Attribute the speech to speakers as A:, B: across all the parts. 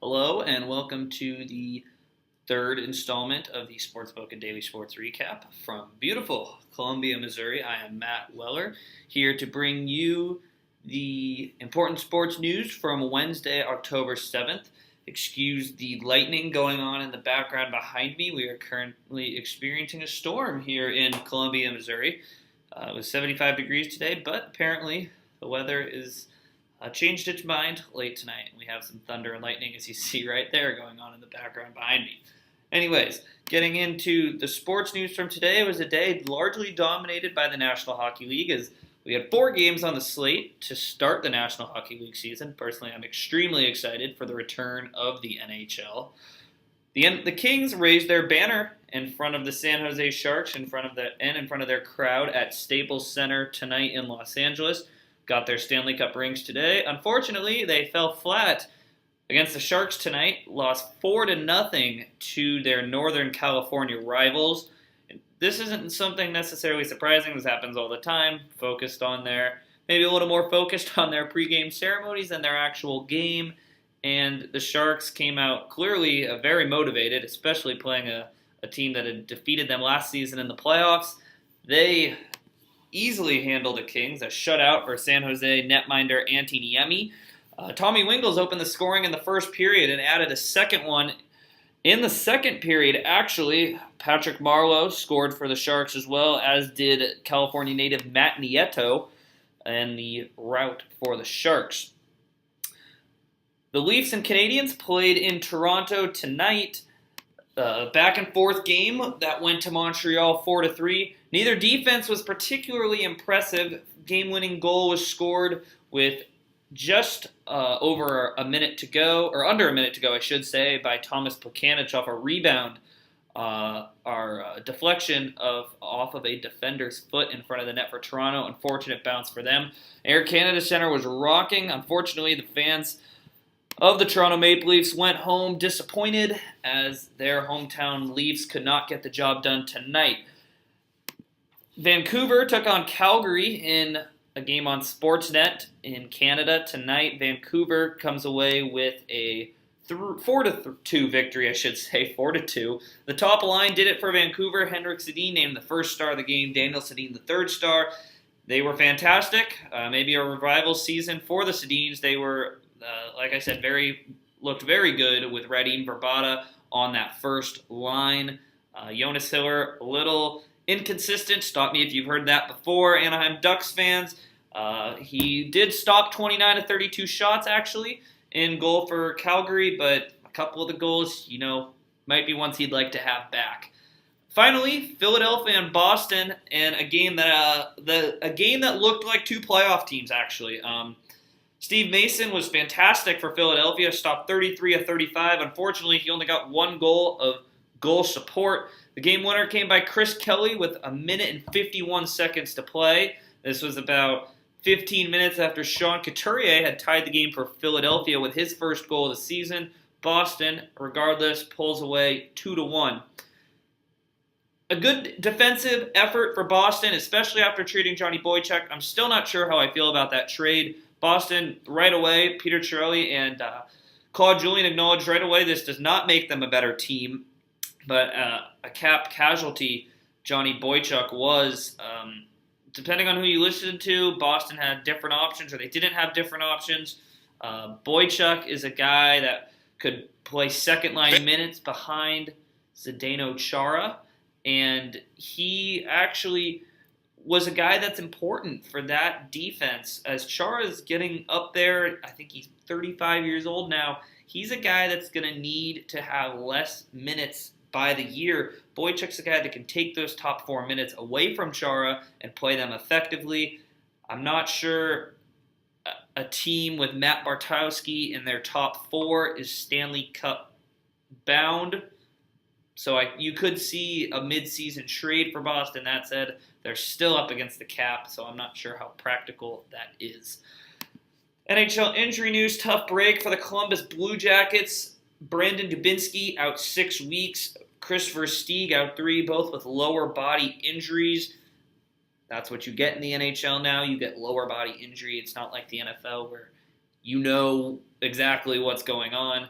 A: Hello and welcome to the third installment of the Sportspoken Daily Sports Recap from beautiful Columbia, Missouri. I am Matt Weller, here to bring you the important sports news from Wednesday, October 7th. Excuse the lightning going on in the background behind me. We are currently experiencing a storm here in Columbia, Missouri. It was 75 degrees today, but apparently the weather is changed its mind late tonight. We have some thunder and lightning, as you see right there, going on in the background behind me. Anyways, getting into the sports news from today, it was a day largely dominated by the National Hockey League, as we had 4 games on the slate to start the National Hockey League season. Personally, I'm extremely excited for the return of the NHL. The Kings raised their banner in front of the San Jose Sharks, in front of their crowd at Staples Center tonight in Los Angeles. Got their Stanley Cup rings today. Unfortunately, they fell flat against the Sharks tonight, lost 4-0 to their Northern California rivals. This isn't something necessarily surprising. This happens all the time. Maybe a little more focused on their pregame ceremonies than their actual game. And the Sharks came out clearly very motivated, especially playing a team that had defeated them last season in the playoffs. They easily handled the Kings, a shutout for San Jose netminder Antti Niemi. Tommy Wingels opened the scoring in the first period and added a second one in the second period. Actually, Patrick Marleau scored for the Sharks as well, as did California native Matt Nieto in the rout for the Sharks. The Leafs and Canadiens played in Toronto tonight. Back and forth game that went to Montreal 4-3. Neither defense was particularly impressive. Game-winning goal was scored with just over a minute to go, or under a minute to go, I should say, by Thomas Plekanec off a rebound. Our deflection off of a defender's foot in front of the net for Toronto. Unfortunate bounce for them. Air Canada Centre was rocking. Unfortunately, the fans of the Toronto Maple Leafs went home disappointed as their hometown Leafs could not get the job done tonight. Vancouver took on Calgary in a game on Sportsnet in Canada tonight. Vancouver comes away with a 4-2 victory, 4-2. The top line did it for Vancouver. Henrik Sedin named the first star of the game, Daniel Sedin the third star. They were fantastic. Maybe a revival season for the Sedins. They were like I said, looked very good with Radim Vrbata on that first line. Jonas Hiller, a little inconsistent. Stop me if you've heard that before, Anaheim Ducks fans. He did stop 29 of 32 shots, actually, in goal for Calgary, but a couple of the goals, might be ones he'd like to have back. Finally, Philadelphia and Boston, and a game that looked like two playoff teams, actually. Steve Mason was fantastic for Philadelphia, stopped 33 of 35. Unfortunately, he only got one goal of goal support. The game winner came by Chris Kelly with a minute and 51 seconds to play. This was about 15 minutes after Sean Couturier had tied the game for Philadelphia with his first goal of the season. Boston, regardless, pulls away 2-1. A good defensive effort for Boston, especially after trading Johnny Boychuk. I'm still not sure how I feel about that trade. Boston, right away, Peter Chiarelli and Claude Julien acknowledged right away this does not make them a better team, but a cap casualty Johnny Boychuk was. Depending on who you listened to, Boston had different options, or they didn't have different options. Boychuk is a guy that could play second-line minutes behind Zdeno Chara, and he actually was a guy that's important for that defense. As Chara is getting up there, I think he's 35 years old now, he's a guy that's going to need to have less minutes by the year. Boychuk's a guy that can take those top 4 minutes away from Chara and play them effectively. I'm not sure a team with Matt Bartowski in their top 4 is Stanley Cup bound. So you could see a mid-season trade for Boston. That said, they're still up against the cap, so I'm not sure how practical that is. NHL injury news, tough break for the Columbus Blue Jackets. Brandon Dubinsky out 6 weeks. Christopher Stieg out 3, both with lower body injuries. That's what you get in the NHL now. You get lower body injury. It's not like the NFL where you know exactly what's going on.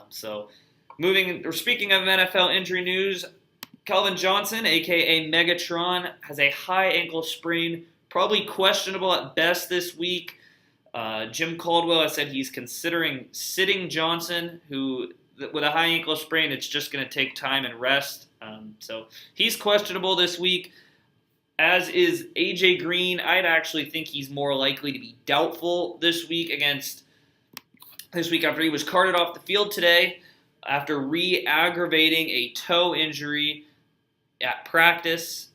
A: Speaking of NFL injury news, Calvin Johnson, aka Megatron, has a high ankle sprain, probably questionable at best this week. Jim Caldwell has said he's considering sitting Johnson, who with a high ankle sprain, it's just going to take time and rest. So he's questionable this week, as is A.J. Green. I'd actually think he's more likely to be doubtful this week after he was carted off the field today after re-aggravating a toe injury at practice.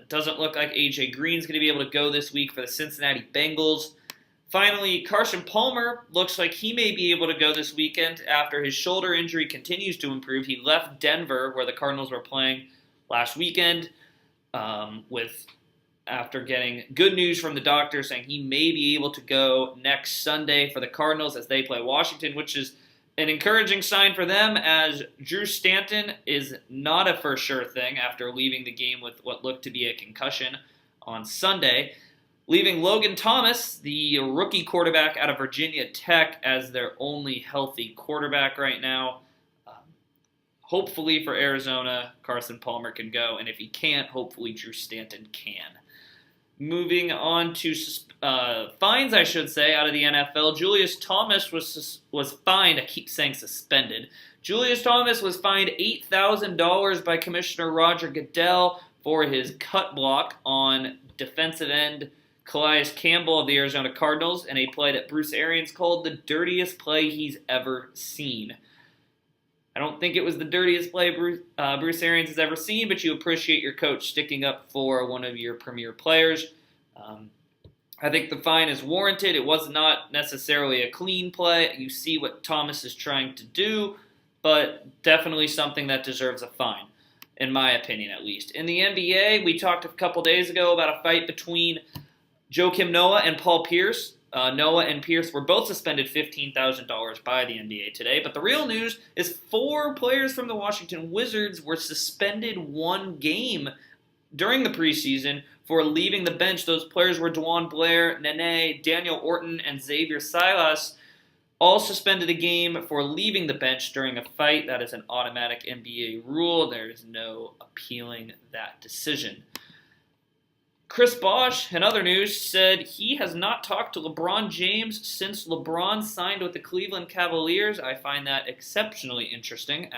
A: Doesn't look like A.J. Green's going to be able to go this week for the Cincinnati Bengals. Finally, Carson Palmer looks like he may be able to go this weekend after his shoulder injury continues to improve. He left Denver, where the Cardinals were playing last weekend, after getting good news from the doctor saying he may be able to go next Sunday for the Cardinals as they play Washington, which is an encouraging sign for them, as Drew Stanton is not a for sure thing after leaving the game with what looked to be a concussion on Sunday, leaving Logan Thomas, the rookie quarterback out of Virginia Tech, as their only healthy quarterback right now. Hopefully for Arizona, Carson Palmer can go, and if he can't, hopefully Drew Stanton can. Moving on to fines, I should say, out of the NFL. Julius Thomas was fined. I keep saying suspended. Julius Thomas was fined $8,000 by Commissioner Roger Goodell for his cut block on defensive end Calais Campbell of the Arizona Cardinals, and a play that Bruce Arians called the dirtiest play he's ever seen. I don't think it was the dirtiest play Bruce Arians has ever seen, but you appreciate your coach sticking up for one of your premier players. I think the fine is warranted. It was not necessarily a clean play. You see what Thomas is trying to do, but definitely something that deserves a fine, in my opinion at least. In the NBA, we talked a couple days ago about a fight between Joakim Noah and Paul Pierce. Noah and Pierce were both suspended $15,000 by the NBA today. But the real news is 4 players from the Washington Wizards were suspended 1 game during the preseason for leaving the bench. Those players were DeJuan Blair, Nene, Daniel Orton, and Xavier Silas, all suspended a game for leaving the bench during a fight. That is an automatic NBA rule. There is no appealing that decision. Chris Bosh, in other news, said he has not talked to LeBron James since LeBron signed with the Cleveland Cavaliers. I find that exceptionally interesting,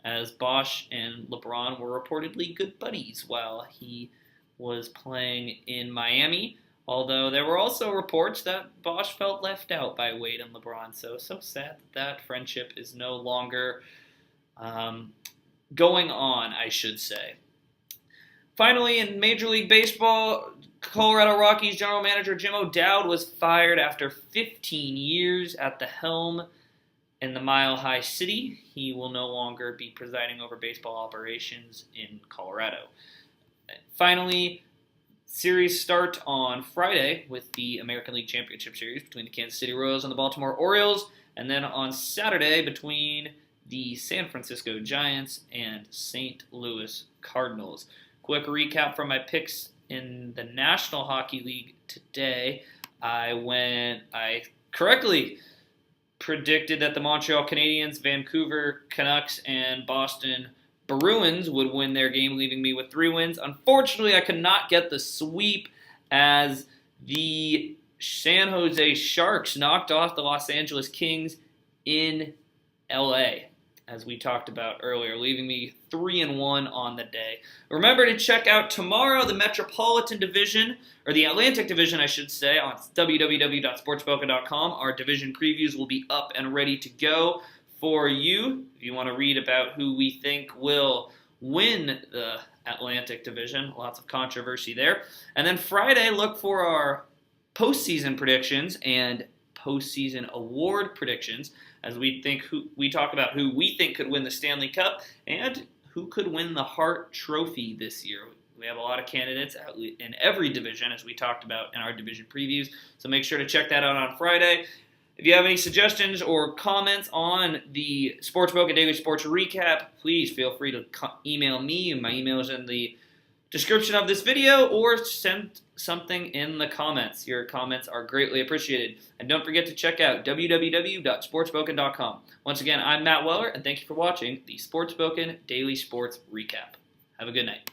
A: as Bosh and LeBron were reportedly good buddies while he was playing in Miami, although there were also reports that Bosh felt left out by Wade and LeBron. So sad that friendship is no longer going on, I should say. Finally, in Major League Baseball, Colorado Rockies general manager Jim O'Dowd was fired after 15 years at the helm in the Mile High City. He will no longer be presiding over baseball operations in Colorado. Finally, series start on Friday with the American League Championship Series between the Kansas City Royals and the Baltimore Orioles, and then on Saturday between the San Francisco Giants and St. Louis Cardinals. Quick recap from my picks in the National Hockey League today. I correctly predicted that the Montreal Canadiens, Vancouver Canucks, and Boston Bruins would win their game, leaving me with 3 wins. Unfortunately, I could not get the sweep as the San Jose Sharks knocked off the Los Angeles Kings in LA, as we talked about earlier, leaving me 3-1 on the day. Remember to check out tomorrow the Metropolitan Division, or the Atlantic Division, I should say, on www.sportspoken.com. Our division previews will be up and ready to go for you if you want to read about who we think will win the Atlantic Division. Lots of controversy there. And then Friday, look for our postseason predictions and postseason award predictions, as we talk about who we think could win the Stanley Cup and who could win the Hart Trophy this year. We have a lot of candidates in every division, as we talked about in our division previews, so make sure to check that out on Friday. If you have any suggestions or comments on the Sportspoken Daily Sports Recap, please feel free to email me. My email is in the description of this video or send something in the comments. Your comments are greatly appreciated. And don't forget to check out www.sportspoken.com. Once again, I'm Matt Weller, and thank you for watching the Sportspoken Daily Sports Recap. Have a good night.